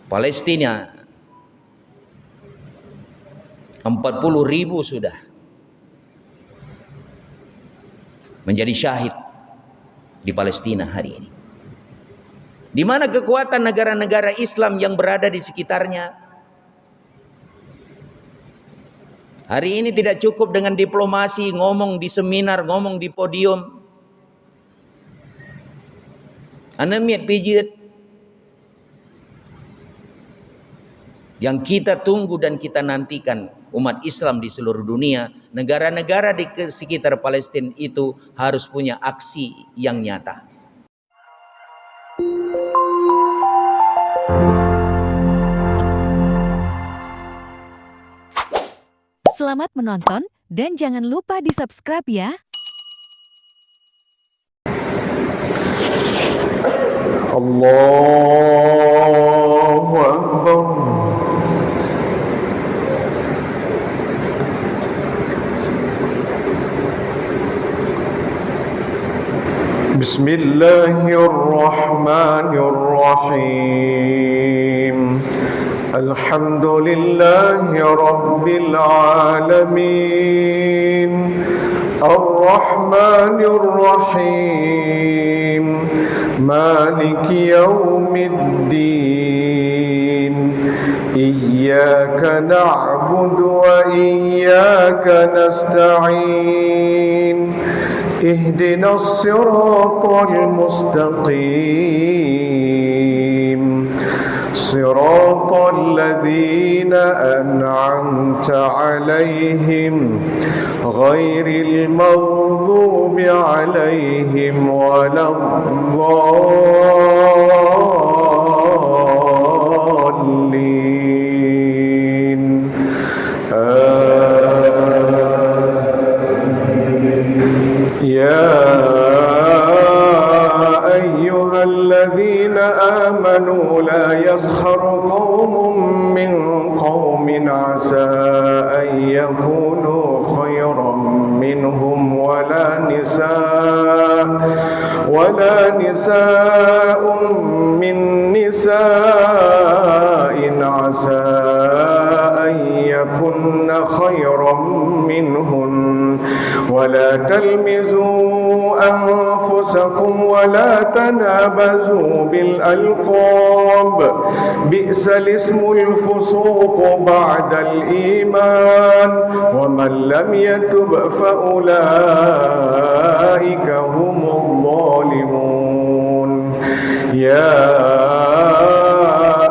Palestina 40.000 sudah menjadi syahid di Palestina hari ini. Di mana kekuatan negara-negara Islam yang berada di sekitarnya? Hari ini tidak cukup dengan diplomasi, ngomong di seminar, ngomong di podium. Anda miat pijit. Yang kita tunggu dan kita nantikan umat Islam di seluruh dunia, negara-negara di sekitar Palestina itu harus punya aksi yang nyata. Selamat menonton dan jangan lupa di-subscribe ya. Allahu Akbar. Bismillahirrahmanirrahim. Alhamdulillahi Rabbil Alamin. Ar-Rahmanir Rahim. Maliki Yawmiddin. Iyyaka na'budu wa iyyaka nasta'in. Ihdinas siratal mustaqim. صراط الذين أنعمت عليهم غير المغضوب عليهم ولا الضالين يا أيها الذين آمنوا لا يسخر قوم من قوم عسى أن يكونوا خيرا منهم ولا نساء من نساء عسى أن يكن خيرا منهن ولا تلمزوا أنفسكم ولا تنابزوا بالألقاب بئس الاسم الفسوق بعد الإيمان ومن لم يتب فأولئك هم الظالمون يا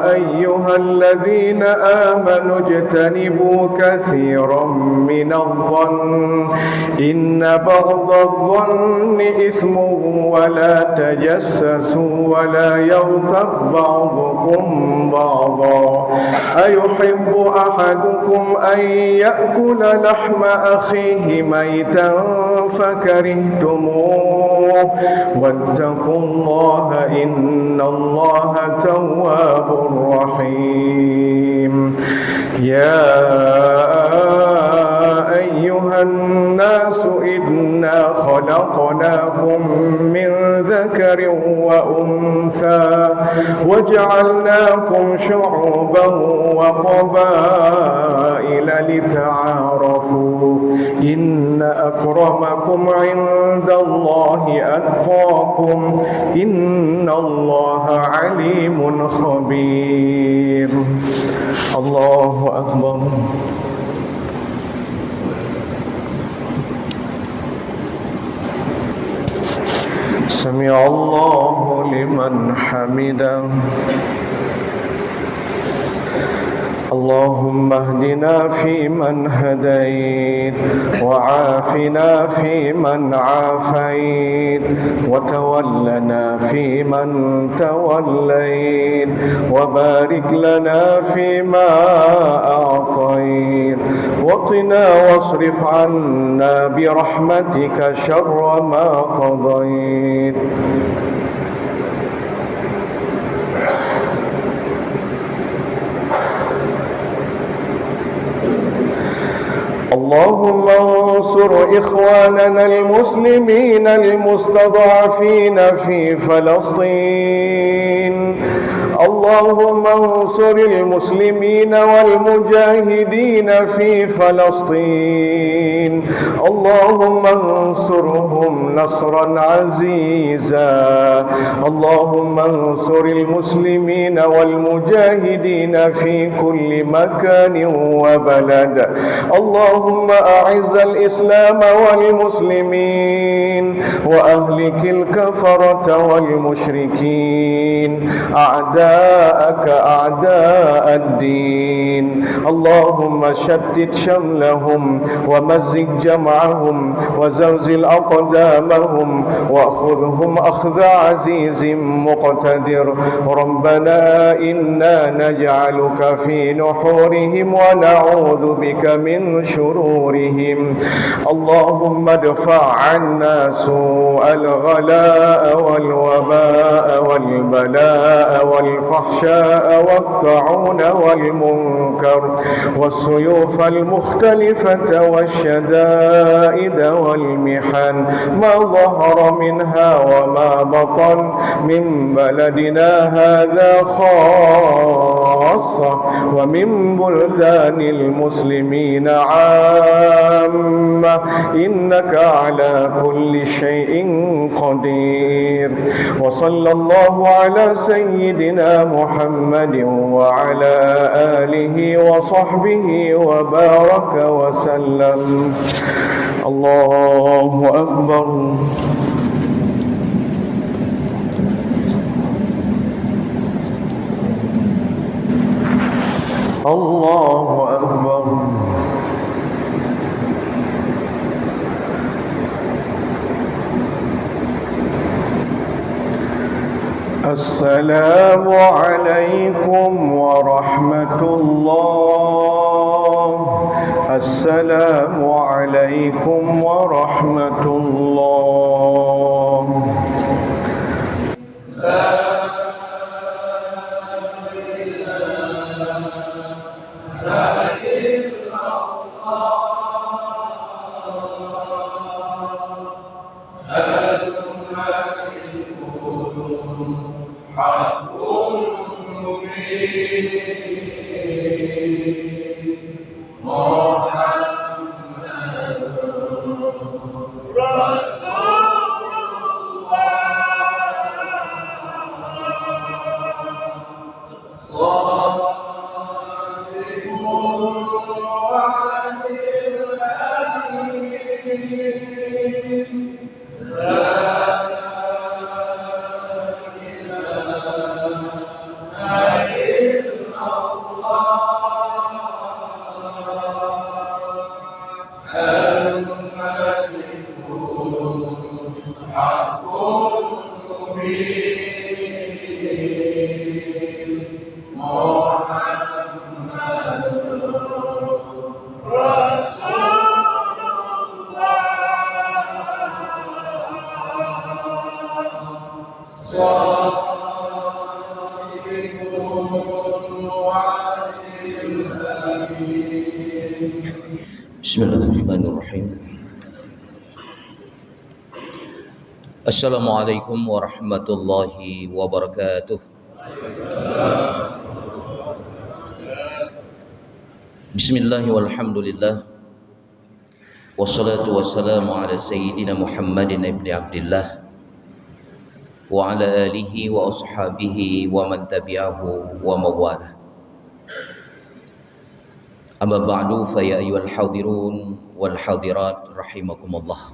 أيها الذين آمنوا اجتنبوا كثيرا من الظن إن بعض الظن إثم ولا تجسسوا ولا يغتب بعضكم بعضا أيحب أحدكم أن يأكل لحم أخيه ميتا فكرهتموه واتقوا الله إن الله تواب رحيم يا أيها الناس إنا خلقناكم من ذكر وأنثى وجعلناكم شعوبا وقبائل لتعارفوا إن أكرمكم عند الله أتقاكم إن الله عليم خبير. الله أكبر. سمع الله لمن حمده. اللهم اهدنا فيمن هديت وعافنا فيمن عافيت وتولنا فيمن توليت وبارك لنا فيما أعطيت وقنا واصرف عنا برحمتك شر ما قضيت. اللهم انصر إخواننا المسلمين المستضعفين في فلسطين. اللهم انصر المسلمين والمجاهدين في فلسطين اللهم انصرهم نصرا عزيزا اللهم انصر المسلمين والمجاهدين في كل مكان وبلد اللهم أعز الإسلام والمسلمين وأهلك الكفرة والمشركين أعداءك أعداء الدين اللهم شتت شملهم ومزق جمعهم وزلزل أقدامهم وأخذهم أخذ عزيز مقتدر ربنا إنا نجعلك في نحورهم ونعوذ بك من شرورهم اللهم ادفع عنا سوء الغلاء والوباء والبلاء والفحشاء والطاعون والمنكر والسيوف المختلفة والشدائد والمحن ما ظهر منها وما بطن من بلدنا هذا خاصة ومن بلدان المسلمين عامة إنك على كل شيء قدير وصلى الله على سيدنا محمد وعلى آله وصحبه وبارك وسلم الله أكبر الله أكبر السلام عليكم ورحمة الله السلام عليكم ورحمة الله Bismillahirrahmanirrahim. Assalamualaikum warahmatullahi wabarakatuh. Bismillah walhamdulillah wassalatu wassalamu ala sayyidina Muhammadin ibn Abdillah wa ala alihi wa ashabihi wa man tabi'ahu wa mawalah. Amma ba'du fa ya ayyuhal hadirun wal hadirat rahimakumullah.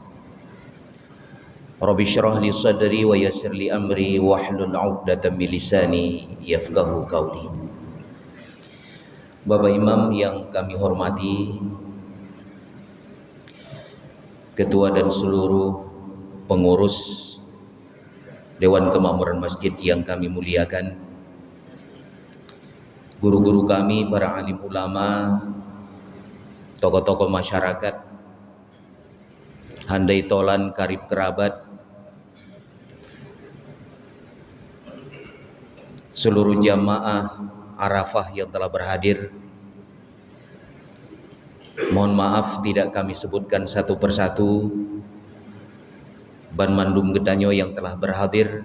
Rabbi syrah li sadri wa yassir li amri wahlul 'uqdatam min lisani yafqahu qawli. Bapak Imam yang kami hormati, ketua dan seluruh pengurus Dewan Kemakmuran Masjid yang kami muliakan, guru-guru kami, para alim ulama, tokoh-tokoh masyarakat, handai tolan karib kerabat, seluruh jamaah Arafah yang telah berhadir. Mohon maaf tidak kami sebutkan satu persatu. Ban Mandum Gedanyo yang telah berhadir,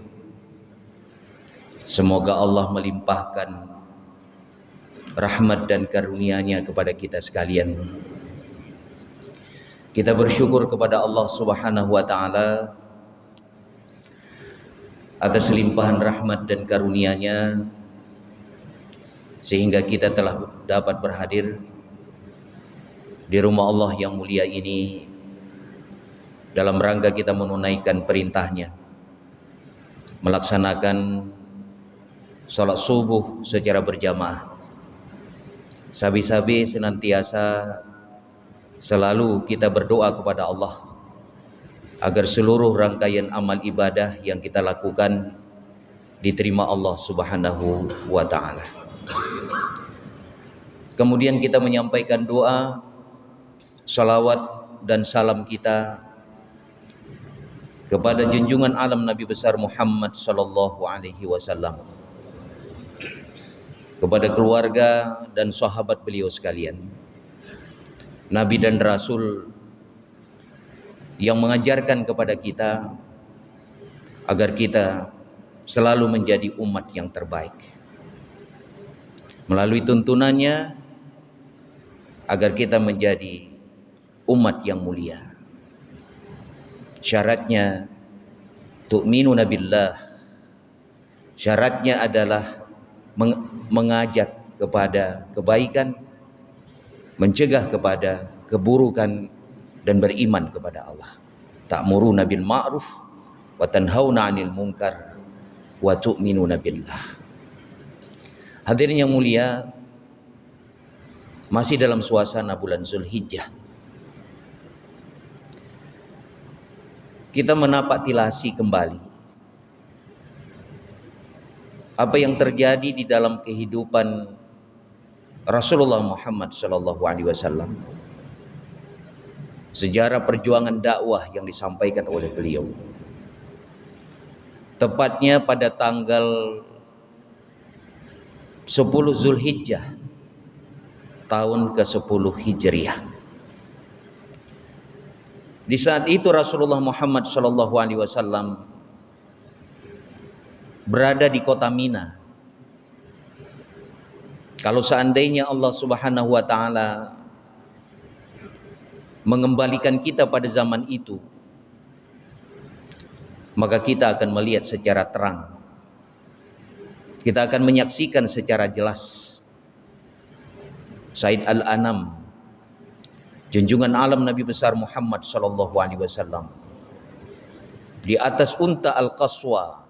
Semoga Allah melimpahkan rahmat dan karunia-Nya kepada kita sekalian. Kita bersyukur kepada Allah Subhanahu wa taala atas limpahan rahmat dan karunia-Nya sehingga kita telah dapat berhadir di rumah Allah yang mulia ini dalam rangka kita menunaikan perintahnya, melaksanakan salat subuh secara berjamaah. Sabi-sabi senantiasa selalu kita berdoa kepada Allah agar seluruh rangkaian amal ibadah yang kita lakukan diterima Allah Subhanahu wa taala. Kemudian kita menyampaikan doa, salawat dan salam kita kepada junjungan alam Nabi besar Muhammad sallallahu alaihi wasallam, kepada keluarga dan sahabat beliau sekalian, Nabi dan Rasul yang mengajarkan kepada kita agar kita selalu menjadi umat yang terbaik. Melalui tuntunannya agar kita menjadi umat yang mulia. Syaratnya tu'minuna billah. Syaratnya adalah mengajak kepada kebaikan, mencegah kepada keburukan, dan beriman kepada Allah. Ta'muruna bil ma'ruf wa tanhauna 'anil munkar wa tu'minuna billah. Hadirin yang mulia, masih dalam suasana bulan Zulhijjah, kita menapaktilasi kembali apa yang terjadi di dalam kehidupan Rasulullah Muhammad sallallahu alaihi wasallam, sejarah perjuangan dakwah yang disampaikan oleh beliau. Tepatnya pada tanggal 10 Zulhijjah tahun ke-10 Hijriah. Di saat itu Rasulullah Muhammad sallallahu alaihi wasallam berada di kota Mina. Kalau seandainya Allah Subhanahu wa taala mengembalikan kita pada zaman itu, maka kita akan melihat secara terang, kita akan menyaksikan secara jelas Said Al-Anam, junjungan alam Nabi besar Muhammad sallallahu alaihi wasallam, di atas unta Al-Qaswa.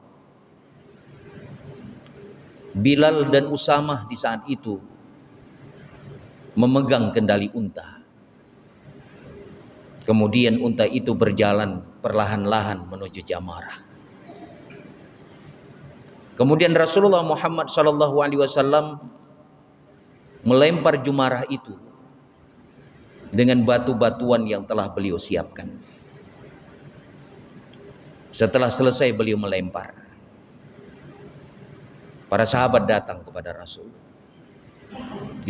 Bilal dan Usamah di saat itu memegang kendali unta. Kemudian unta itu berjalan perlahan-lahan menuju Jamarah. Kemudian Rasulullah Muhammad sallallahu alaihi wasallam melempar jumarah itu dengan batu-batuan yang telah beliau siapkan. Setelah selesai beliau melempar, para sahabat datang kepada Rasul.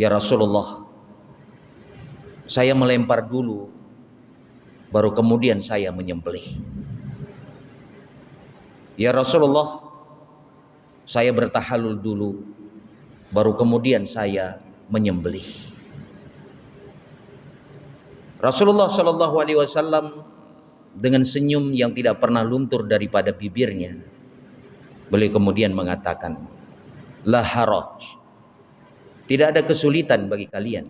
Ya Rasulullah, saya melempar dulu, baru kemudian saya menyembelih. Ya Rasulullah, saya bertahalul dulu, baru kemudian saya menyembelih. Rasulullah Shallallahu Alaihi Wasallam dengan senyum yang tidak pernah luntur daripada bibirnya, beliau kemudian mengatakan, la haraj, tidak ada kesulitan bagi kalian.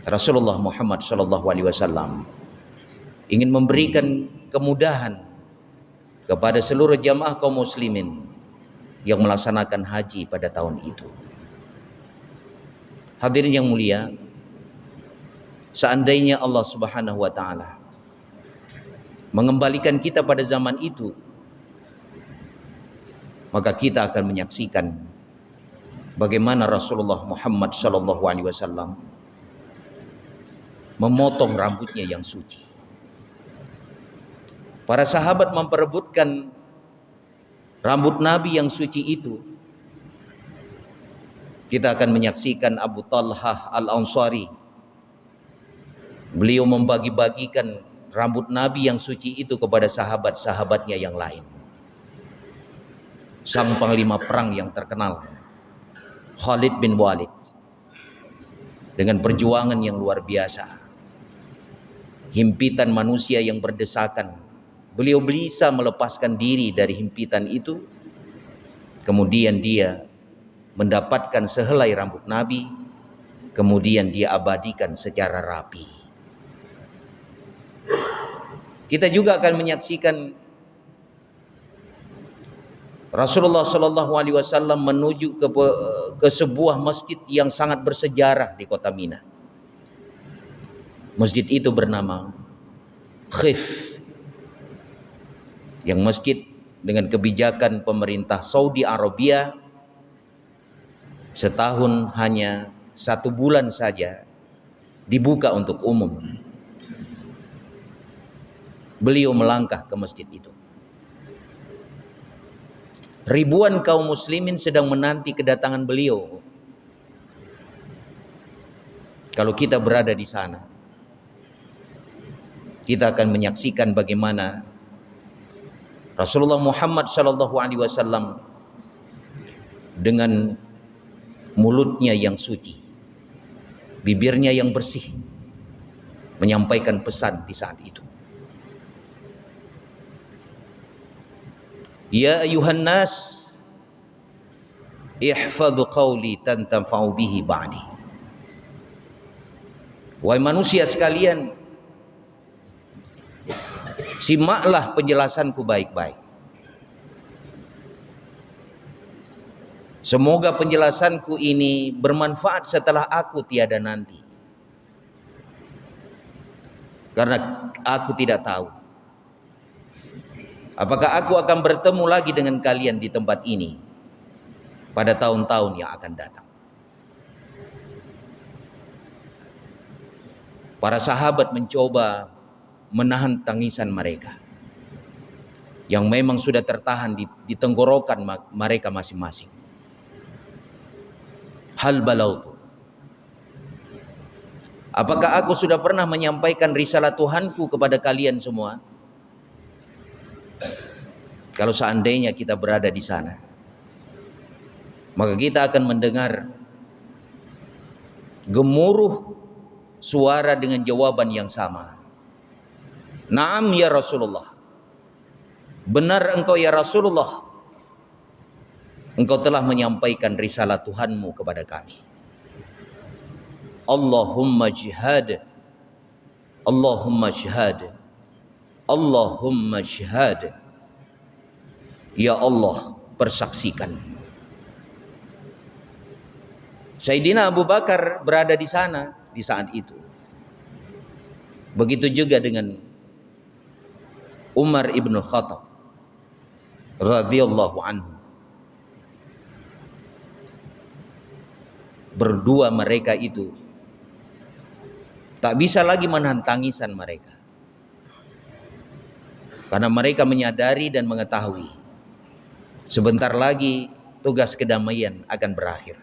Rasulullah Muhammad Shallallahu Alaihi Wasallam ingin memberikan kemudahan kepada seluruh jamaah kaum muslimin yang melaksanakan haji pada tahun itu. Hadirin yang mulia, seandainya Allah Subhanahu wa taala mengembalikan kita pada zaman itu, maka kita akan menyaksikan bagaimana Rasulullah Muhammad sallallahu alaihi wasallam memotong rambutnya yang suci. Para sahabat memperebutkan rambut Nabi yang suci itu. Kita akan menyaksikan Abu Talhah Al-Ansari, beliau membagi-bagikan rambut Nabi yang suci itu kepada sahabat-sahabatnya yang lain. sang panglima perang yang terkenal, Khalid bin Walid, dengan perjuangan yang luar biasa, himpitan manusia yang berdesakan, beliau bisa melepaskan diri dari himpitan itu. Kemudian dia mendapatkan sehelai rambut Nabi, kemudian dia abadikan secara rapi. Kita juga akan menyaksikan Rasulullah Shallallahu Alaihi Wasallam menuju ke sebuah masjid yang sangat bersejarah di kota Mina. Masjid itu bernama Khif, yang masjid dengan kebijakan pemerintah Saudi Arabia setahun hanya 1 bulan saja dibuka untuk umum. Beliau melangkah ke masjid itu. Ribuan kaum muslimin sedang menanti kedatangan beliau. Kalau kita berada di sana, kita akan menyaksikan bagaimana Rasulullah Muhammad SAW dengan mulutnya yang suci, bibirnya yang bersih, menyampaikan pesan di saat itu. Ya ayuhan nas, ihfadhu qawli tanfa'u bihi ba'di. Wahai manusia sekalian, simaklah penjelasanku baik-baik. Semoga penjelasanku ini bermanfaat setelah aku tiada nanti. Karena aku tidak tahu apakah aku akan bertemu lagi dengan kalian di tempat ini pada tahun-tahun yang akan datang. Para sahabat mencoba menahan tangisan mereka yang memang sudah tertahan di tenggorokan mereka masing-masing. Hal balautu, apakah aku sudah pernah menyampaikan risalah Tuhanku kepada kalian semua? Kalau seandainya kita berada di sana, maka kita akan mendengar gemuruh suara dengan jawaban yang sama. Naam ya Rasulullah, benar engkau ya Rasulullah, engkau telah menyampaikan risalah Tuhanmu kepada kami. Allahumma jihad, Allahumma jihad, Allahumma jihad. Ya Allah, persaksikan. Sayyidina Abu Bakar berada di sana di saat itu. Begitu juga dengan Umar ibn Khattab radhiyallahu anhu. Berdua mereka itu tak bisa lagi menahan tangisan mereka, karena mereka menyadari dan mengetahui sebentar lagi tugas kedamaian akan berakhir.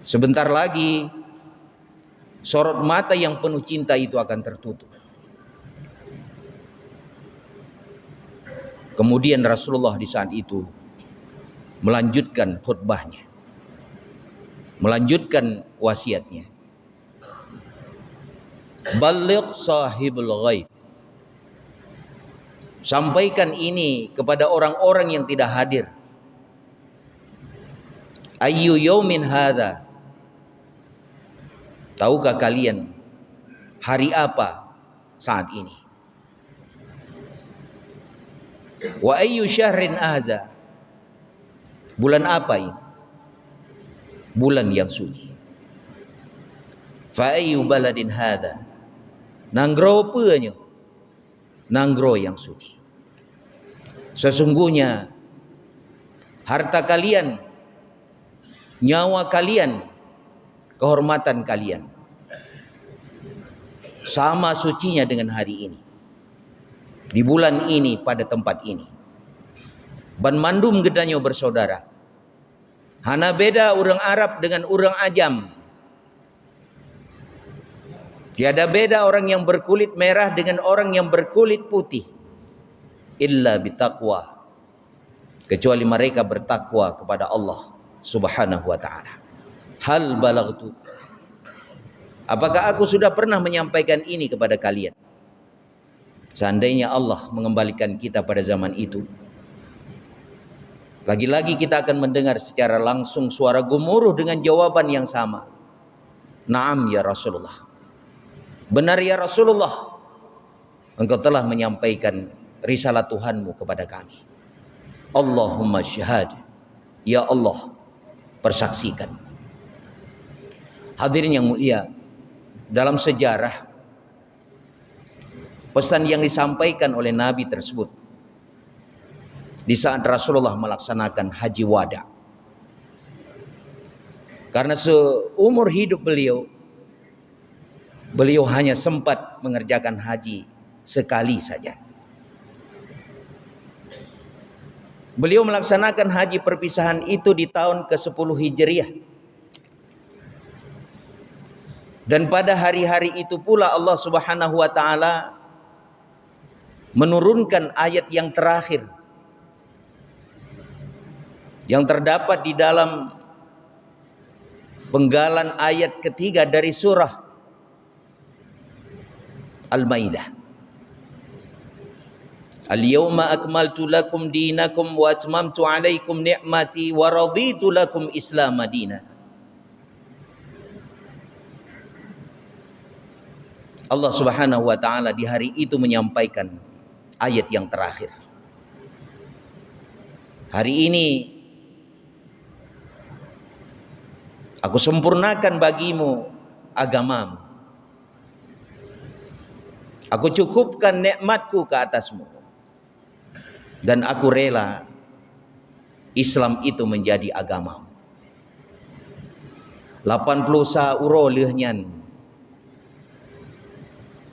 Sebentar lagi sorot mata yang penuh cinta itu akan tertutup. Kemudian Rasulullah di saat itu melanjutkan khutbahnya, melanjutkan wasiatnya. Balligh sahibul ghaib, sampaikan ini kepada orang-orang yang tidak hadir. Ayyu yaumin hadza, tahukah kalian hari apa saat ini? Wa ayyu syahrin hadza, bulan apa ini? Bulan yang suci. Fa ayyu baladin hadza, nanggro punya, nanggro yang suci. Sesungguhnya harta kalian, nyawa kalian, kehormatan kalian sama sucinya dengan hari ini, di bulan ini, pada tempat ini. Ban mandum gedanyo bersaudara, hana beda orang Arab dengan orang Ajam. Tiada beda orang yang berkulit merah dengan orang yang berkulit putih, illa bitaqwa, kecuali mereka bertakwa kepada Allah Subhanahu wa taala. Hal balaghtu, apakah aku sudah pernah menyampaikan ini kepada kalian? Seandainya Allah mengembalikan kita pada zaman itu, lagi-lagi kita akan mendengar secara langsung suara gemuruh dengan jawaban yang sama. Naam ya Rasulullah. Benar ya Rasulullah, engkau telah menyampaikan risalah Tuhanmu kepada kami. Allahumma syahad, ya Allah, persaksikan. Hadirin yang mulia, dalam sejarah pesan yang disampaikan oleh Nabi tersebut di saat Rasulullah melaksanakan haji wada. Karena seumur hidup beliau hanya sempat mengerjakan haji sekali saja. Beliau melaksanakan haji perpisahan itu di tahun ke-10 Hijriah. Dan pada hari-hari itu pula Allah Subhanahu wa taala menurunkan ayat yang terakhir yang terdapat di dalam penggalan ayat ketiga dari surah Al-Maidah. Al-yawma akmaltu lakum dinakum wa atmamtu alaikum ni'mati wa raditu lakum Islam madina. Allah Subhanahu wa taala di hari itu menyampaikan ayat yang terakhir. Hari ini aku sempurnakan bagimu agamamu. Aku cukupkan nikmatku ke atasmu. Dan aku rela Islam itu menjadi agamamu. 80 sauro lehnyan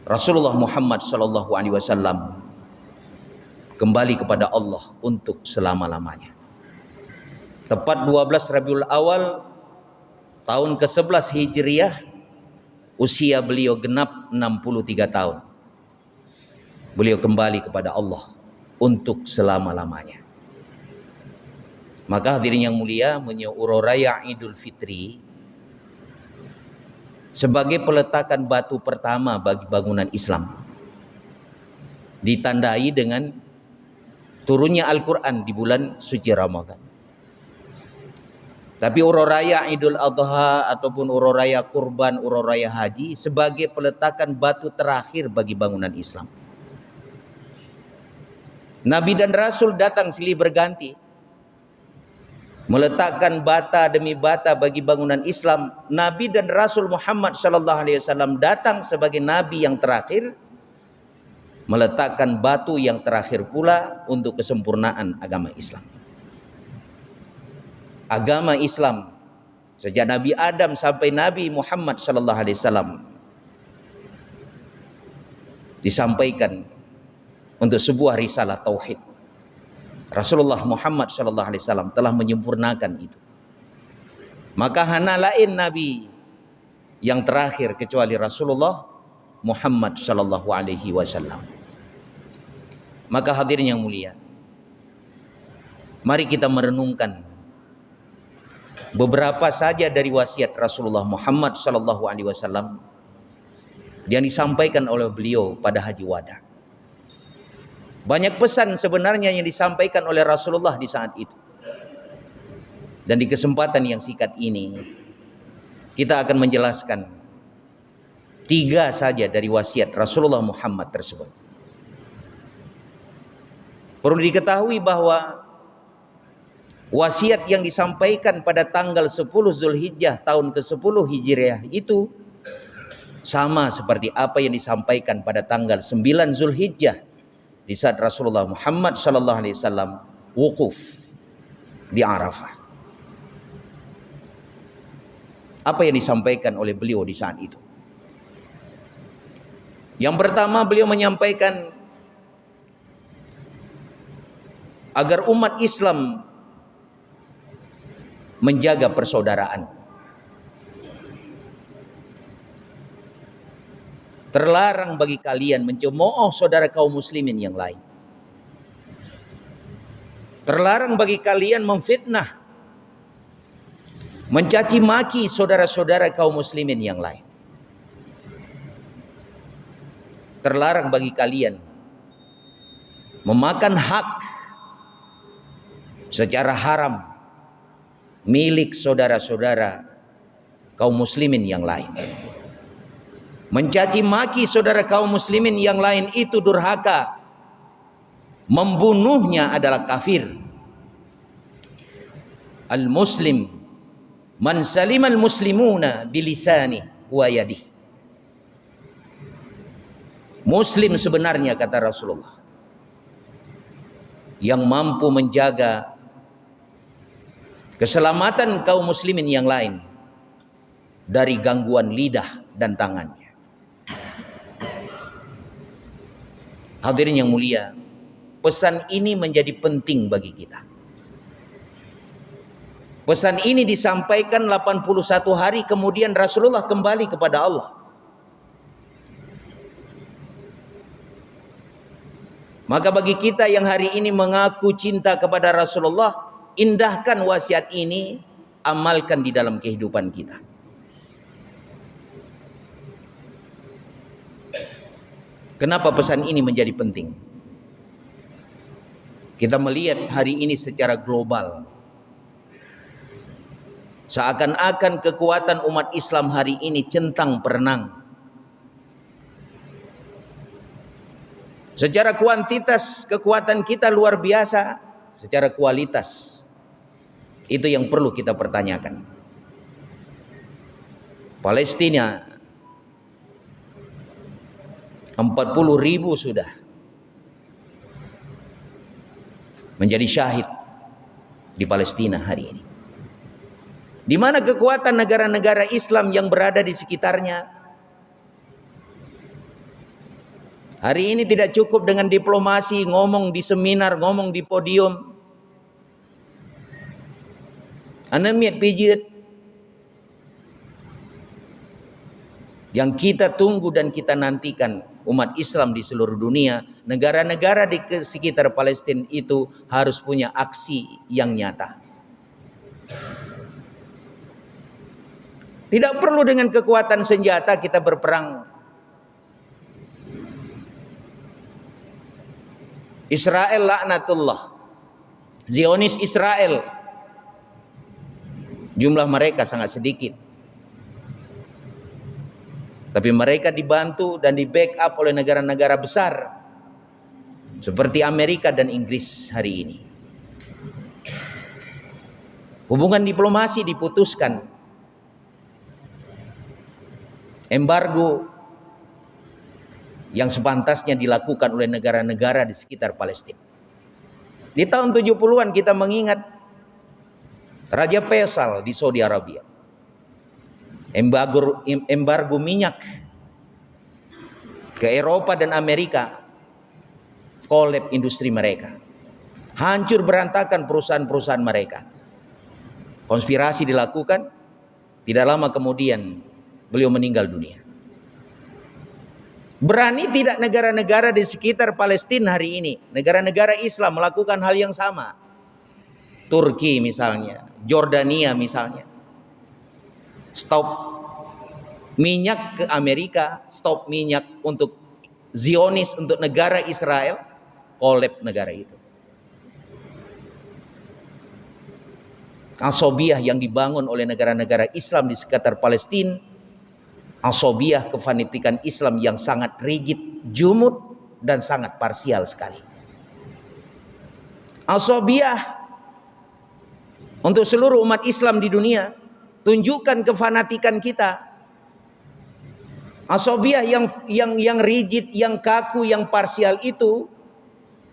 Rasulullah Muhammad sallallahu alaihi wasallam kembali kepada Allah untuk selama-lamanya. Tepat 12 Rabiul Awal tahun ke-11 Hijriah, usia beliau genap 63 tahun. Beliau kembali kepada Allah untuk selama-lamanya. Maka hadirin yang mulia, menyuruh raya Idul Fitri sebagai peletakan batu pertama bagi bangunan Islam, ditandai dengan turunnya Al-Quran di bulan suci Ramadan. Tapi urur raya Idul Adha ataupun urur raya kurban, urur raya haji sebagai peletakan batu terakhir bagi bangunan Islam. Nabi dan Rasul datang silih berganti meletakkan bata demi bata bagi bangunan Islam. Nabi dan Rasul Muhammad sallallahu alaihi wasallam datang sebagai nabi yang terakhir, meletakkan batu yang terakhir pula untuk kesempurnaan agama Islam. Agama Islam sejak Nabi Adam sampai Nabi Muhammad sallallahu alaihi wasallam disampaikan untuk sebuah risalah tauhid. Rasulullah Muhammad sallallahu alaihi wasallam telah menyempurnakan itu. Maka hana lain nabi yang terakhir kecuali Rasulullah Muhammad sallallahu alaihi wasallam. Maka hadirin yang mulia, mari kita merenungkan beberapa saja dari wasiat Rasulullah Muhammad sallallahu alaihi wasallam yang disampaikan oleh beliau pada haji wada. Banyak pesan sebenarnya yang disampaikan oleh Rasulullah di saat itu. Dan di kesempatan yang singkat ini kita akan menjelaskan 3 saja dari wasiat Rasulullah Muhammad tersebut. Perlu diketahui bahwa wasiat yang disampaikan pada tanggal 10 Zulhijjah tahun ke-10 Hijriah itu sama seperti apa yang disampaikan pada tanggal 9 Zulhijjah di saat Rasulullah Muhammad sallallahu alaihi wasallam wukuf di Arafah. Apa yang disampaikan oleh beliau di saat itu? Yang pertama, beliau menyampaikan agar umat Islam menjaga persaudaraan. Terlarang bagi kalian mencemooh saudara kaum muslimin yang lain. Terlarang bagi kalian memfitnah, mencaci maki saudara-saudara kaum muslimin yang lain. Terlarang bagi kalian memakan hak secara haram milik saudara-saudara kaum muslimin yang lain. Mencaci maki saudara kaum muslimin yang lain itu durhaka. Membunuhnya adalah kafir. Al-muslim man salimal muslimuna bilisani wa yadih. Muslim sebenarnya, kata Rasulullah, yang mampu menjaga keselamatan kaum muslimin yang lain dari gangguan lidah dan tangannya. Hadirin yang mulia, pesan ini menjadi penting bagi kita. Pesan ini disampaikan 81 hari kemudian Rasulullah kembali kepada Allah. Maka bagi kita yang hari ini mengaku cinta kepada Rasulullah, indahkan wasiat ini, amalkan di dalam kehidupan kita. Kenapa pesan ini menjadi penting? Kita melihat hari ini secara global, seakan-akan kekuatan umat Islam hari ini centang perenang. Secara kuantitas kekuatan kita luar biasa, secara kualitas itu yang perlu kita pertanyakan. Palestina 40.000 sudah menjadi syahid di Palestina hari ini. Di mana kekuatan negara-negara Islam yang berada di sekitarnya? Hari ini tidak cukup dengan diplomasi, ngomong di seminar, ngomong di podium. Anemiat pijit. Yang kita tunggu dan kita nantikan umat Islam di seluruh dunia, negara-negara di sekitar Palestina itu harus punya aksi yang nyata. Tidak perlu dengan kekuatan senjata kita berperang. Israel laknatullah, Zionis Israel, jumlah mereka sangat sedikit, tapi mereka dibantu dan di backup oleh negara-negara besar seperti Amerika dan Inggris hari ini. Hubungan diplomasi diputuskan, embargo yang sepantasnya dilakukan oleh negara-negara di sekitar Palestina. Di tahun 70-an kita mengingat Raja Faisal di Saudi Arabia. Embargo minyak ke Eropa dan Amerika, kolab industri mereka. Hancur berantakan perusahaan-perusahaan mereka. Konspirasi dilakukan, tidak lama kemudian beliau meninggal dunia. Berani tidak negara-negara di sekitar Palestina hari ini, negara-negara Islam melakukan hal yang sama? Turki misalnya, Jordania misalnya. Stop minyak ke Amerika, stop minyak untuk Zionis, untuk negara Israel, kolab negara itu. Asobiah yang dibangun oleh negara-negara Islam di sekitar Palestina, asobiah kefanatikan Islam yang sangat rigid, jumud, dan sangat parsial sekali. Asobiah untuk seluruh umat Islam di dunia, tunjukkan kefanatikan kita. Asobiah yang rigid, yang kaku, yang parsial itu,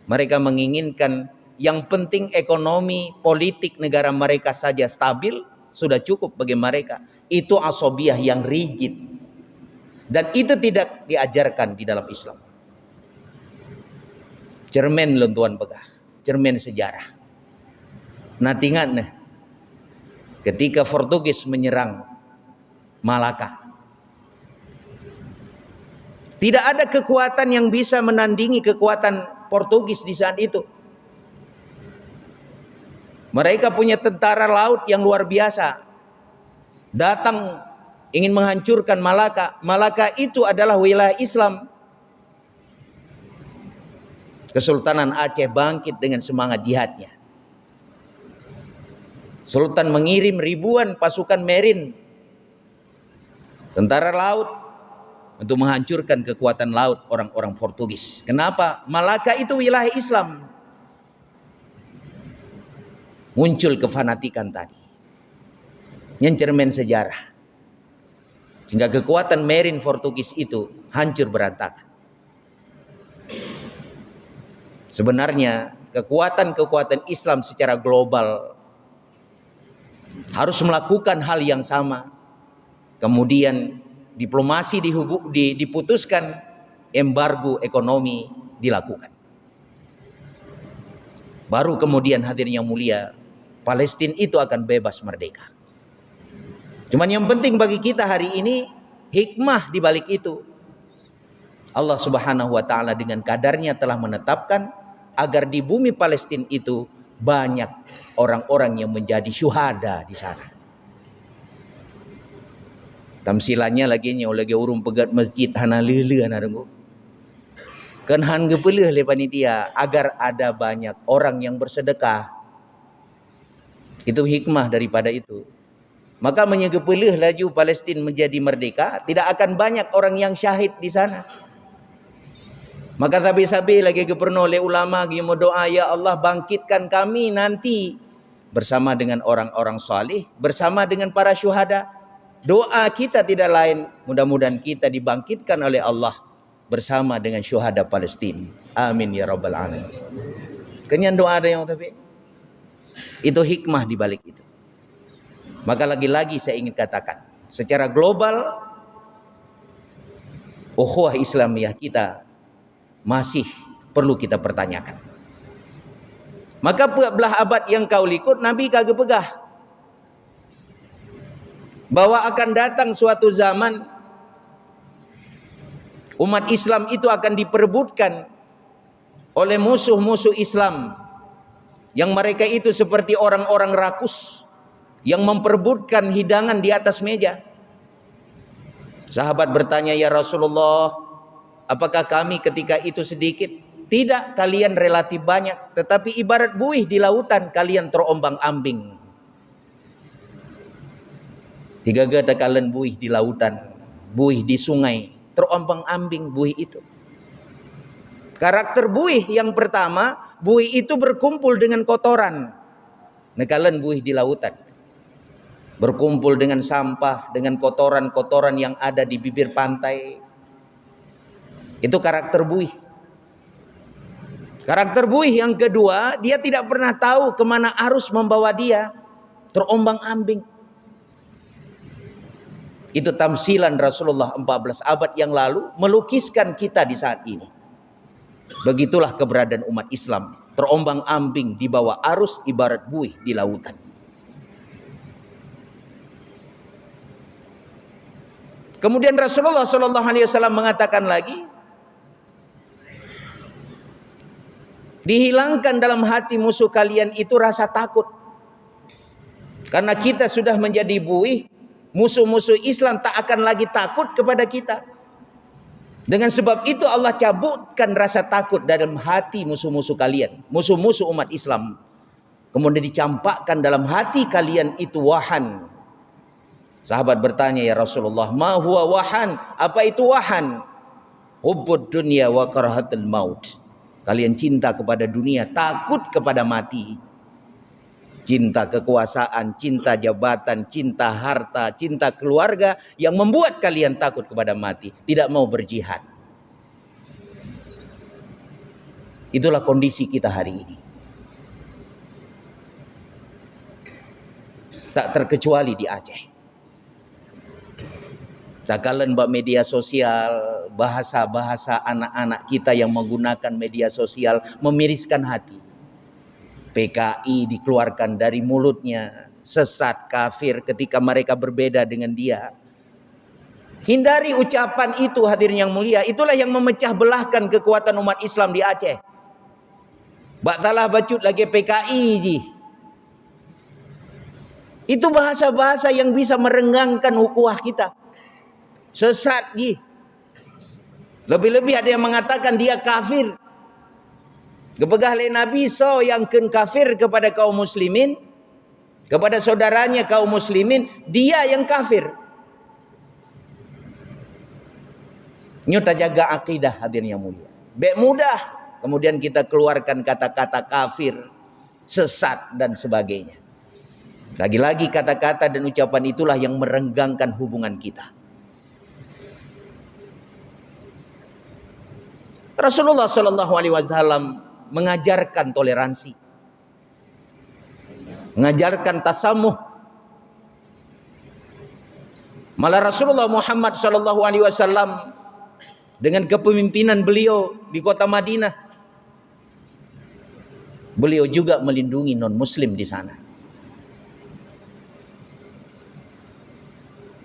mereka menginginkan yang penting ekonomi, politik negara mereka saja stabil, sudah cukup bagi mereka. Itu asobiah yang rigid. Dan itu tidak diajarkan di dalam Islam. Cermin lentuan pegah, cermin sejarah. Natingan ketika Portugis menyerang Malaka, tidak ada kekuatan yang bisa menandingi kekuatan Portugis di saat itu. Mereka punya tentara laut yang luar biasa. Datang ingin menghancurkan Malaka. Malaka itu adalah wilayah Islam. Kesultanan Aceh bangkit dengan semangat jihadnya. Sultan mengirim ribuan pasukan marin, tentara laut, untuk menghancurkan kekuatan laut orang-orang Portugis. Kenapa? Malaka itu wilayah Islam. Muncul kefanatikan tadi, yang cermin sejarah, sehingga kekuatan marin Portugis itu hancur berantakan. Sebenarnya kekuatan-kekuatan Islam secara global harus melakukan hal yang sama. Kemudian diplomasi diputuskan, embargo ekonomi dilakukan. Baru kemudian hadirin yang mulia, Palestina itu akan bebas merdeka. Cuman yang penting bagi kita hari ini, hikmah di balik itu. Allah Subhanahu wa taala dengan kadarnya telah menetapkan agar di bumi Palestina itu banyak orang-orang yang menjadi syuhada di sana. Tamsilannya lagi urung pegat masjid hana lele anarenggo. Kan han gepeleh le panitia agar ada banyak orang yang bersedekah. Itu hikmah daripada itu. Maka menyegepeleh laju Palestina menjadi merdeka, tidak akan banyak orang yang syahid di sana. Maka sabi-sabi lagi keperno oleh ulama yang berdoa, ya Allah bangkitkan kami nanti bersama dengan orang-orang salih, bersama dengan para syuhada. Doa kita tidak lain, mudah-mudahan kita dibangkitkan oleh Allah bersama dengan syuhada Palestina. Amin ya rabbal alamin. Kenyan doa ada yang tapi itu hikmah di balik itu. Maka lagi-lagi saya ingin katakan, secara global ukhuwah Islamiyah kita masih perlu kita pertanyakan. Maka belah abad yang kau likut, Nabi kagak pegah bahwa akan datang suatu zaman umat Islam itu akan diperebutkan oleh musuh-musuh Islam, yang mereka itu seperti orang-orang rakus yang memperebutkan hidangan di atas meja. Sahabat bertanya, ya Rasulullah, apakah kami ketika itu sedikit? Tidak, kalian relatif banyak, tetapi ibarat buih di lautan, kalian terombang-ambing. Tiga gada kalian buih di lautan, buih di sungai, terombang-ambing buih itu. Karakter buih yang pertama, buih itu berkumpul dengan kotoran. Nekalan buih di lautan, berkumpul dengan sampah, dengan kotoran-kotoran yang ada di bibir pantai. Itu karakter buih. Karakter buih yang kedua, dia tidak pernah tahu kemana arus membawa dia, terombang-ambing. Itu tamsilan Rasulullah 14 abad yang lalu melukiskan kita di saat ini. Begitulah keberadaan umat Islam, terombang-ambing di bawah arus ibarat buih di lautan. Kemudian Rasulullah SAW mengatakan lagi, dihilangkan dalam hati musuh kalian itu rasa takut. Karena kita sudah menjadi buih, musuh-musuh Islam tak akan lagi takut kepada kita. Dengan sebab itu Allah cabutkan rasa takut dalam hati musuh-musuh kalian, musuh-musuh umat Islam. Kemudian dicampakkan dalam hati kalian itu wahan. Sahabat bertanya, ya Rasulullah, ma huwa wahan? Apa itu wahan? Hubbud dunya wa karahatul maut. Kalian cinta kepada dunia, takut kepada mati. Cinta kekuasaan, cinta jabatan, cinta harta, cinta keluarga yang membuat kalian takut kepada mati, tidak mau berjihad. Itulah kondisi kita hari ini. Tak terkecuali di Aceh. Takalan mbak media sosial, bahasa-bahasa anak-anak kita yang menggunakan media sosial memiriskan hati. PKI dikeluarkan dari mulutnya, sesat, kafir ketika mereka berbeda dengan dia. Hindari ucapan itu hadirin yang mulia. Itulah yang memecah belahkan kekuatan umat Islam di Aceh. Bak talah bacut lagi PKI ji. Itu bahasa-bahasa yang bisa merenggangkan ukhuwah kita. Sesat ji. Lebih-lebih ada yang mengatakan dia kafir. Kepegah oleh Nabi so yang ken kafir kepada kaum muslimin, kepada saudaranya kaum muslimin, dia yang kafir. Nyata jaga akidah hadirin yang mulia. Baik mudah kemudian kita keluarkan kata-kata kafir, sesat dan sebagainya. Lagi-lagi kata-kata dan ucapan itulah yang merenggangkan hubungan kita. Rasulullah Shallallahu Alaihi Wasallam mengajarkan toleransi, mengajarkan tasamuh. Malah Rasulullah Muhammad Shallallahu Alaihi Wasallam dengan kepemimpinan beliau di kota Madinah, beliau juga melindungi non-Muslim di sana.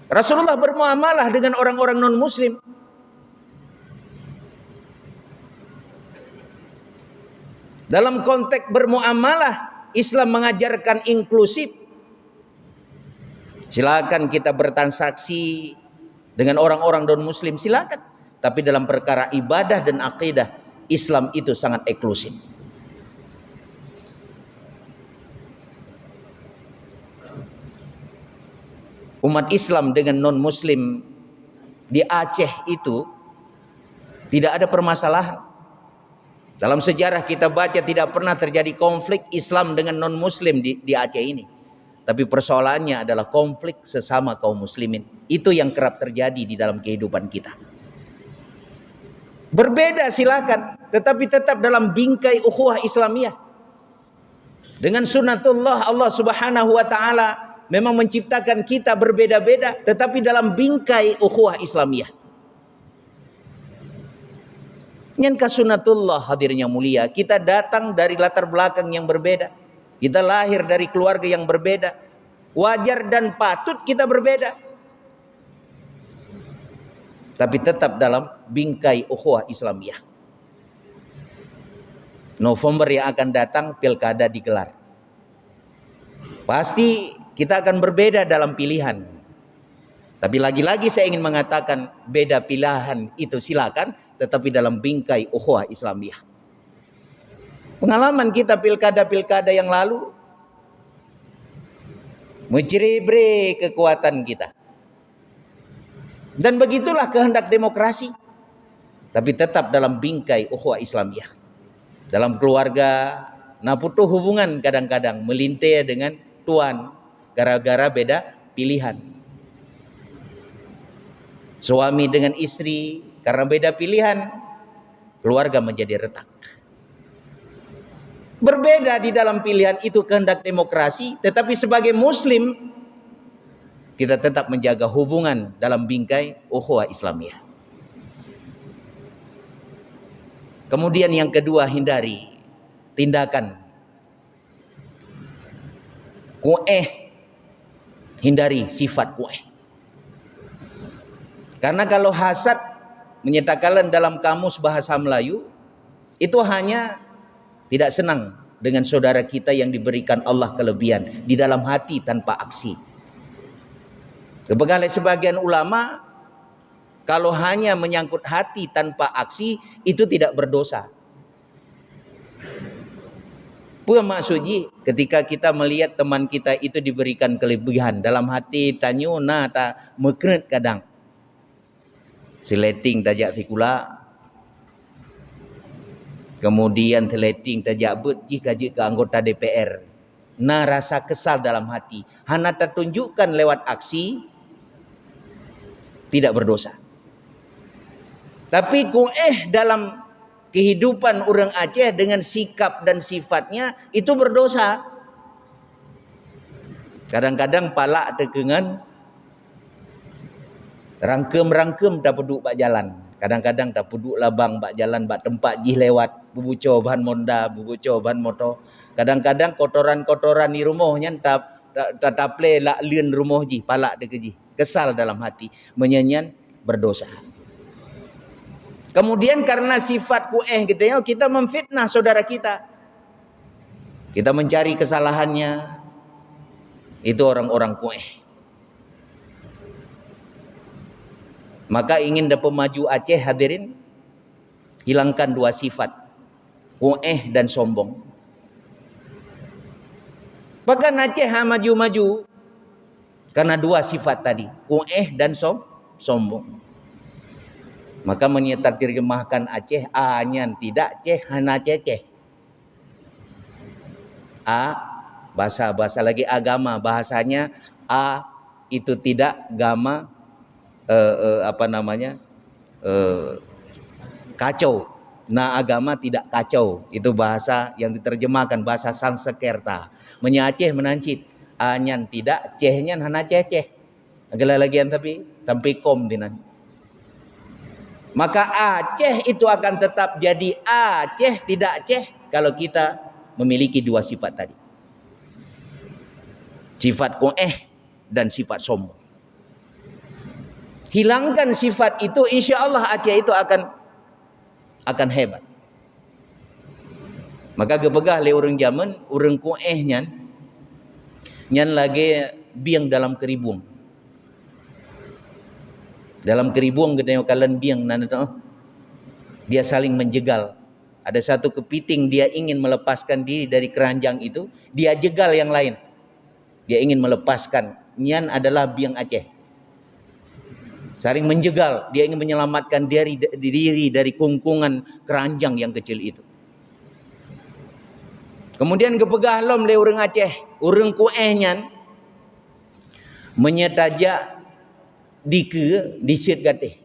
Rasulullah bermuamalah dengan orang-orang non-Muslim. Dalam konteks bermuamalah, Islam mengajarkan inklusif. Silakan kita bertransaksi dengan orang-orang non-Muslim, silakan. Tapi dalam perkara ibadah dan akidah, Islam itu sangat eksklusif. Umat Islam dengan non-Muslim di Aceh itu tidak ada permasalahan. Dalam sejarah kita baca tidak pernah terjadi konflik Islam dengan non-Muslim di Aceh ini. Tapi persoalannya adalah konflik sesama kaum muslimin. Itu yang kerap terjadi di dalam kehidupan kita. Berbeda silakan, tetapi tetap dalam bingkai ukhuwah Islamiyah. Dengan sunnatullah Allah Subhanahu wa taala memang menciptakan kita berbeda-beda, tetapi dalam bingkai ukhuwah Islamiyah. Nyanka sunnatullah hadirin yang mulia, kita datang dari latar belakang yang berbeda. Kita lahir dari keluarga yang berbeda. Wajar dan patut kita berbeda. Tapi tetap dalam bingkai ukhuwah Islamiyah. November yang akan datang pilkada digelar. Pasti kita akan berbeda dalam pilihan. Tapi lagi-lagi saya ingin mengatakan beda pilihan itu silakan, tetapi dalam bingkai ukhuwah Islamiyah. Pengalaman kita pilkada-pilkada yang lalu menciri-biri kekuatan kita. Dan begitulah kehendak demokrasi. Tapi tetap dalam bingkai ukhuwah Islamiyah. Dalam keluarga, naputuh hubungan kadang-kadang melintir dengan tuan gara-gara beda pilihan. Suami dengan istri karena beda pilihan, keluarga menjadi retak. Berbeda di dalam pilihan itu kehendak demokrasi, tetapi sebagai muslim kita tetap menjaga hubungan dalam bingkai ukhuwah Islamiyah. Kemudian yang kedua, hindari tindakan kueh, hindari sifat kueh. Karena kalau hasad menyatakan dalam kamus bahasa Melayu itu hanya tidak senang dengan saudara kita yang diberikan Allah kelebihan di dalam hati tanpa aksi. Kepegang oleh sebagian ulama, kalau hanya menyangkut hati tanpa aksi itu tidak berdosa. Apa maksudnya ketika kita melihat teman kita itu diberikan kelebihan dalam hati tanyo na ta mekret kadang. Seleting tajak fikula. Kemudian seleting tajak bet jika ke anggota DPR. Na rasa kesal dalam hati. Hana tertunjukkan lewat aksi tidak berdosa. Tapi dalam kehidupan orang Aceh dengan sikap dan sifatnya itu berdosa. Kadang-kadang palak tegengan rangkem-rangkem tak peduk bak jalan. Kadang-kadang tak peduk labang bak jalan bak tempat jih lewat bubuco bahan monda, bubuco bahan motor. Kadang-kadang kotoran-kotoran di rumahnya tak taple lak lien rumah jih palak deke jih. Kesal dalam hati, menyanyian berdosa. Kemudian karena sifat kueh gitu ya, kita memfitnah saudara kita. Kita mencari kesalahannya. Itu orang-orang Kueh. Maka ingin dapat maju Aceh hadirin, hilangkan dua sifat, Kueh dan sombong. Bahkan Aceh maju-maju karena dua sifat tadi, Kueh dan sombong. Maka menyeterjemahkan Aceh, A-nya tidak ceh, hana ceceh. A, bahasa lagi agama, bahasanya A itu tidak gama, kacau. Nah, agama tidak kacau. Itu bahasa yang diterjemahkan, bahasa Sanskerta. Menyaceh menancit. A-nya tidak, ceh-nya hana ceceh. Agak lagi tapi kom dinan. Maka Aceh itu akan tetap jadi Aceh, tidak Aceh, kalau kita memiliki dua sifat tadi. Sifat Kueh dan sifat sombong. Hilangkan sifat itu, insya Allah Aceh itu akan hebat. Maka gepegah le orang zaman, orang Kueh nyan lagi biang dalam keribung. Dalam keribung kita kalian biang dia saling menjegal. Ada satu kepiting dia ingin melepaskan diri dari keranjang itu, dia jegal yang lain. Dia ingin melepaskan. Nyan adalah biang Aceh. Saling menjegal, dia ingin menyelamatkan diri dari kungkungan keranjang yang kecil itu. Kemudian kepegah lom le orang Aceh, orang Kueh nyan menyetajak disit gatih.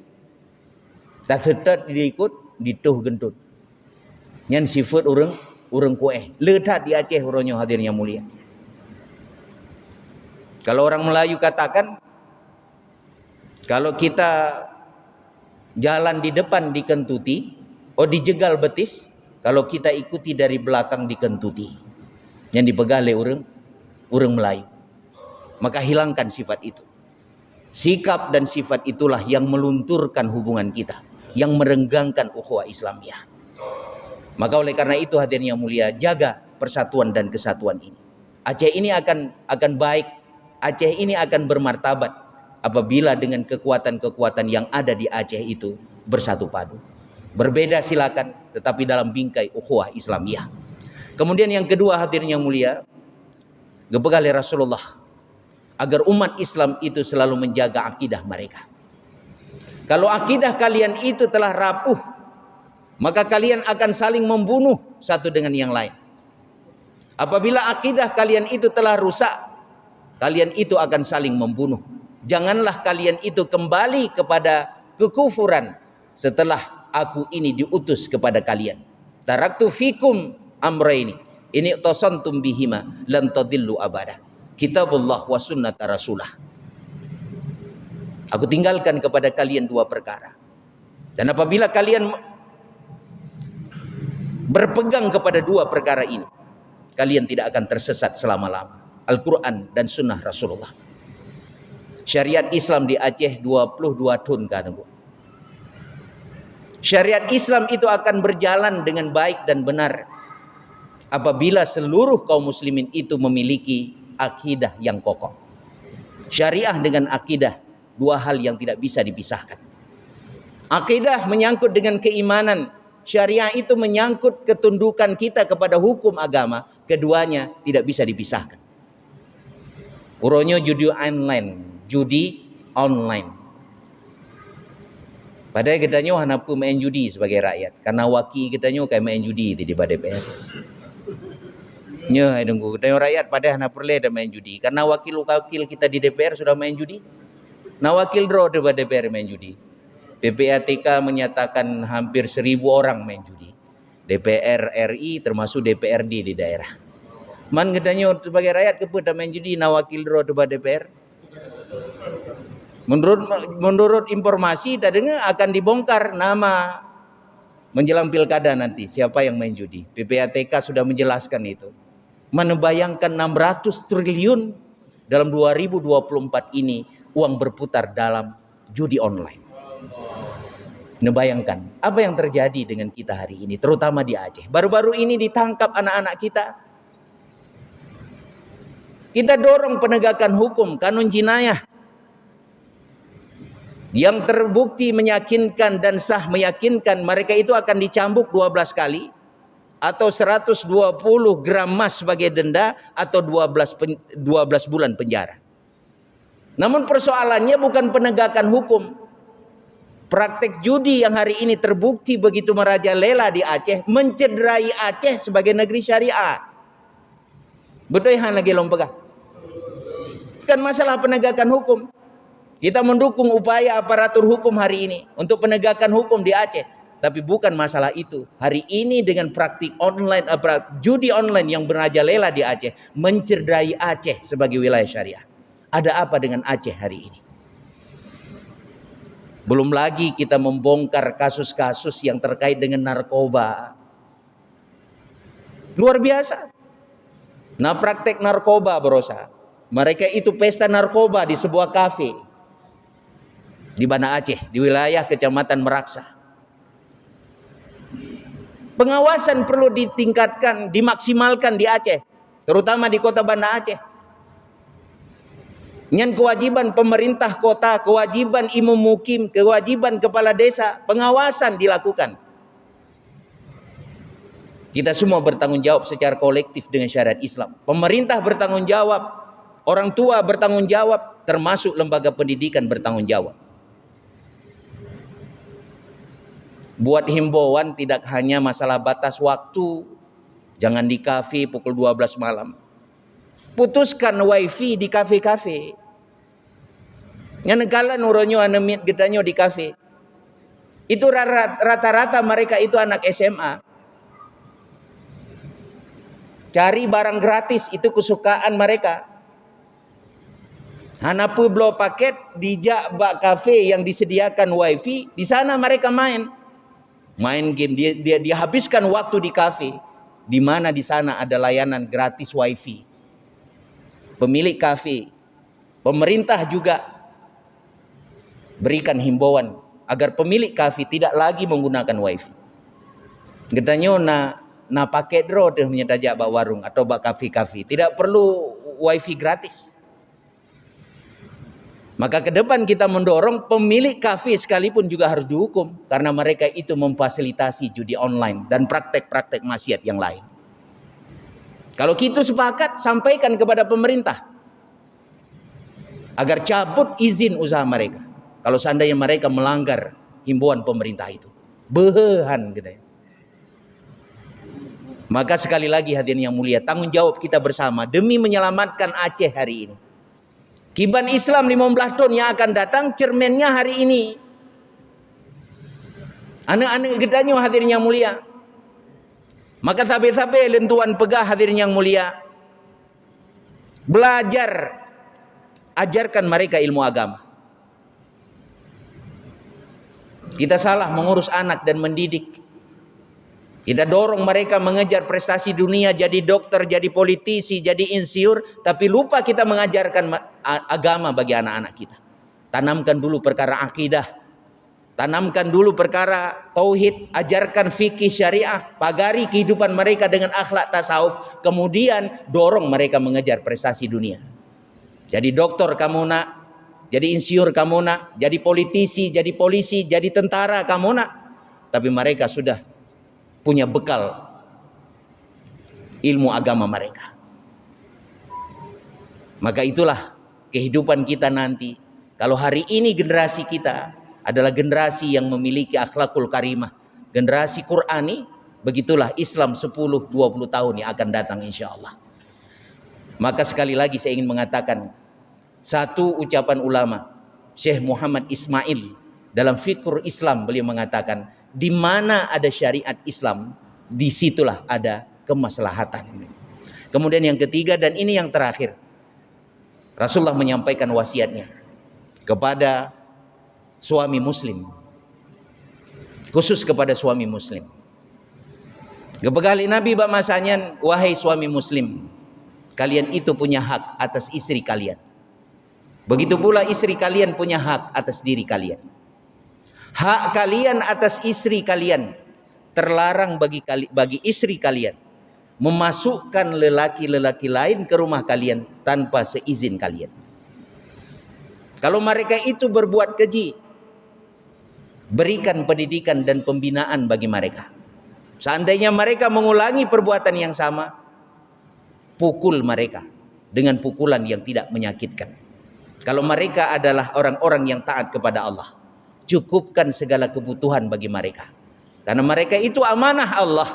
Tak setat diikut dituh gentut. Nyan sifat orang Kueh. Letak di Aceh orangnya hadirnya mulia. Kalau orang Melayu katakan, kalau kita jalan di depan dikentuti, dijegal betis, kalau kita ikuti dari belakang dikentuti. Yang dipegang oleh orang Melayu. Maka hilangkan sifat itu. Sikap dan sifat itulah yang melunturkan hubungan kita, yang merenggangkan ukhuwah Islamiyah. Maka oleh karena itu hadirin yang mulia, jaga persatuan dan kesatuan ini. Aceh ini akan baik, Aceh ini akan bermartabat apabila dengan kekuatan-kekuatan yang ada di Aceh itu bersatu padu. Berbeda silakan, tetapi dalam bingkai ukhuwah Islamiyah. Kemudian yang kedua hadirin yang mulia, gepegal oleh Rasulullah agar umat Islam itu selalu menjaga akidah mereka. Kalau akidah kalian itu telah rapuh, maka kalian akan saling membunuh satu dengan yang lain. Apabila akidah kalian itu telah rusak, kalian itu akan saling membunuh. Janganlah kalian itu kembali kepada kekufuran setelah aku ini diutus kepada kalian. Taraktu fikum amraini, ini tasantum bihima lan tadillu abada. Kitabullah wa sunnata rasulah. Aku tinggalkan kepada kalian dua perkara. Dan apabila kalian berpegang kepada dua perkara ini, kalian tidak akan tersesat selama-lama. Al-Quran dan sunnah Rasulullah. Syariat Islam di Aceh 22 tahun kan, Bu. Syariat Islam itu akan berjalan dengan baik dan benar apabila seluruh kaum muslimin itu memiliki akidah yang kokoh. Syariah dengan akidah, dua hal yang tidak bisa dipisahkan. Akidah menyangkut dengan keimanan, syariah itu menyangkut ketundukan kita kepada hukum agama. Keduanya tidak bisa dipisahkan. Uronyo judi online. Padahal kitanya hanapu main judi sebagai rakyat, karena wakil kitanya kayak main judi di DPR. Nya nunggu kita rakyat pada hana perle ada main judi, karena wakil kita di DPR sudah main judi. Nah wakil draw di DPR main judi. PPATK menyatakan hampir 1.000 orang main judi. DPR RI termasuk DPRD di daerah. Man katanya sebagai rakyat kepada main judi, nah wakil draw di DPR. Menurut informasi tadi akan dibongkar nama menjelang pilkada nanti siapa yang main judi. PPATK sudah menjelaskan itu. Membayangkan 600 triliun dalam 2024 ini uang berputar dalam judi online. Membayangkan apa yang terjadi dengan kita hari ini, terutama di Aceh. Baru-baru ini ditangkap anak-anak kita Kita dorong penegakan hukum, kanun jinayah yang terbukti meyakinkan dan sah meyakinkan, mereka itu akan dicambuk 12 kali atau 120 gram emas sebagai denda atau 12 bulan penjara. Namun persoalannya bukan penegakan hukum. Praktek judi yang hari ini terbukti begitu merajalela di Aceh mencederai Aceh sebagai negeri syariah. Betul ya lagi lompega? Kan masalah penegakan hukum. Kita mendukung upaya aparatur hukum hari ini untuk penegakan hukum di Aceh, tapi bukan masalah itu. Hari ini dengan praktik online, judi online yang merajalela di Aceh mencederai Aceh sebagai wilayah syariah. Ada apa dengan Aceh hari ini? Belum lagi kita membongkar kasus-kasus yang terkait dengan narkoba. Luar biasa. Nah, praktek narkoba berosa. Mereka itu pesta narkoba di sebuah kafe di Banda Aceh, di wilayah Kecamatan Meraksa. Pengawasan perlu ditingkatkan, dimaksimalkan di Aceh, terutama di kota Banda Aceh. Dengan kewajiban pemerintah kota, kewajiban imam mukim, kewajiban kepala desa, pengawasan dilakukan. Kita semua bertanggung jawab secara kolektif dengan syariat Islam. Pemerintah bertanggung jawab, orang tua bertanggung jawab, termasuk lembaga pendidikan bertanggung jawab. Buat himbauan tidak hanya masalah batas waktu, jangan di kafe pukul 12 malam. Putuskan wifi di kafe-kafe. Yang negala nuronyo anemit gedanyo di kafe. Itu rata-rata mereka itu anak SMA. Cari barang gratis itu kesukaan mereka. Hanapu blow paket dijak bak kafe yang disediakan wifi, di sana mereka main game, dia habiskan waktu di kafe, di mana di sana ada layanan gratis wifi. Pemilik kafe, pemerintah juga berikan himbauan agar pemilik kafe tidak lagi menggunakan wifi. Gedanyo na paket ro teh menyedajak bak warung atau bak kafe-kafe, tidak perlu wifi gratis. Maka ke depan kita mendorong pemilik kafe sekalipun juga harus dihukum karena mereka itu memfasilitasi judi online dan praktek-praktek maksiat yang lain. Kalau kita sepakat, sampaikan kepada pemerintah agar cabut izin usaha mereka. Kalau seandainya mereka melanggar himbauan pemerintah itu, behan gitu ya. Maka sekali lagi hadirin yang mulia, tanggung jawab kita bersama demi menyelamatkan Aceh hari ini. Kiban Islam 15 tahun yang akan datang, cermennya hari ini. Anak-anak gedanyo hadirin yang mulia. Maka tabe-tabe lentuan pegah hadirin yang mulia. Belajar, ajarkan mereka ilmu agama. Kita salah mengurus anak dan mendidik. Kita dorong mereka mengejar prestasi dunia, jadi dokter, jadi politisi, jadi insinyur, tapi lupa kita mengajarkan agama bagi anak-anak kita. Tanamkan dulu perkara akidah, tanamkan dulu perkara tauhid, ajarkan fikih syariah, pagari kehidupan mereka dengan akhlak tasawuf, kemudian dorong mereka mengejar prestasi dunia. Jadi dokter kamu nak, jadi insinyur kamu nak, jadi politisi, jadi polisi, jadi tentara kamu nak, tapi mereka sudah punya bekal ilmu agama mereka. Maka itulah kehidupan kita nanti. Kalau hari ini generasi kita adalah generasi yang memiliki akhlakul karimah, generasi Qur'ani, begitulah Islam 10-20 tahun yang akan datang insya Allah. Maka sekali lagi saya ingin mengatakan satu ucapan ulama, Syekh Muhammad Ismail, dalam Fiqh Islam beliau mengatakan, di mana ada syariat Islam, disitulah ada kemaslahatan. Kemudian yang ketiga dan ini yang terakhir, Rasulullah menyampaikan wasiatnya kepada suami muslim, khusus kepada suami muslim. Kepegali Nabi bak masanya, wahai suami muslim, kalian itu punya hak atas istri kalian. Begitu pula istri kalian punya hak atas diri kalian. Hak kalian atas istri kalian terlarang bagi istri kalian memasukkan lelaki-lelaki lain ke rumah kalian tanpa seizin kalian. Kalau mereka itu berbuat keji, berikan pendidikan dan pembinaan bagi mereka. Seandainya mereka mengulangi perbuatan yang sama, pukul mereka dengan pukulan yang tidak menyakitkan. Kalau mereka adalah orang-orang yang taat kepada Allah, cukupkan segala kebutuhan bagi mereka. Karena mereka itu amanah Allah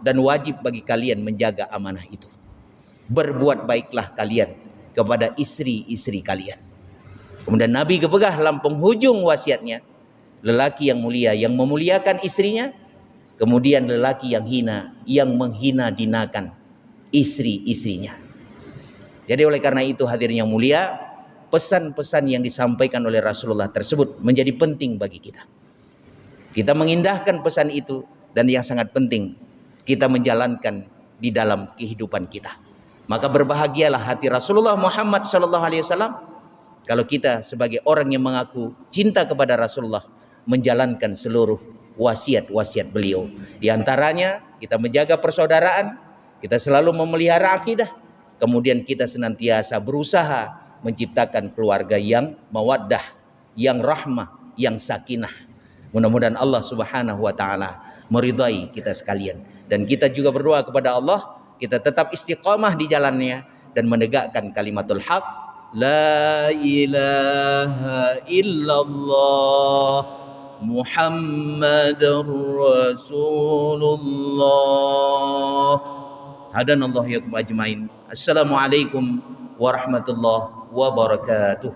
dan wajib bagi kalian menjaga amanah itu. Berbuat baiklah kalian kepada istri-istri kalian. Kemudian Nabi kepegah dalam penghujung wasiatnya, lelaki yang mulia yang memuliakan istrinya, kemudian lelaki yang hina yang menghina dinakan istri-istrinya. Jadi oleh karena itu hadirin yang mulia, pesan-pesan yang disampaikan oleh Rasulullah tersebut menjadi penting bagi kita. Kita mengindahkan pesan itu, dan yang sangat penting kita menjalankan di dalam kehidupan kita. Maka berbahagialah hati Rasulullah Muhammad SAW kalau kita sebagai orang yang mengaku cinta kepada Rasulullah menjalankan seluruh wasiat-wasiat beliau. Di antaranya kita menjaga persaudaraan, kita selalu memelihara akidah, kemudian kita senantiasa berusaha menciptakan keluarga yang mawaddah, yang rahmah, yang sakinah. Mudah-mudahan Allah Subhanahu wa taala meridai kita sekalian, dan kita juga berdoa kepada Allah kita tetap istiqamah di jalannya dan menegakkan kalimatul haq, la ilaha illallah Muhammadur Rasulullah. Hadanallahu yakum ajmain. Assalamualaikum warahmatullahi wabarakatuh.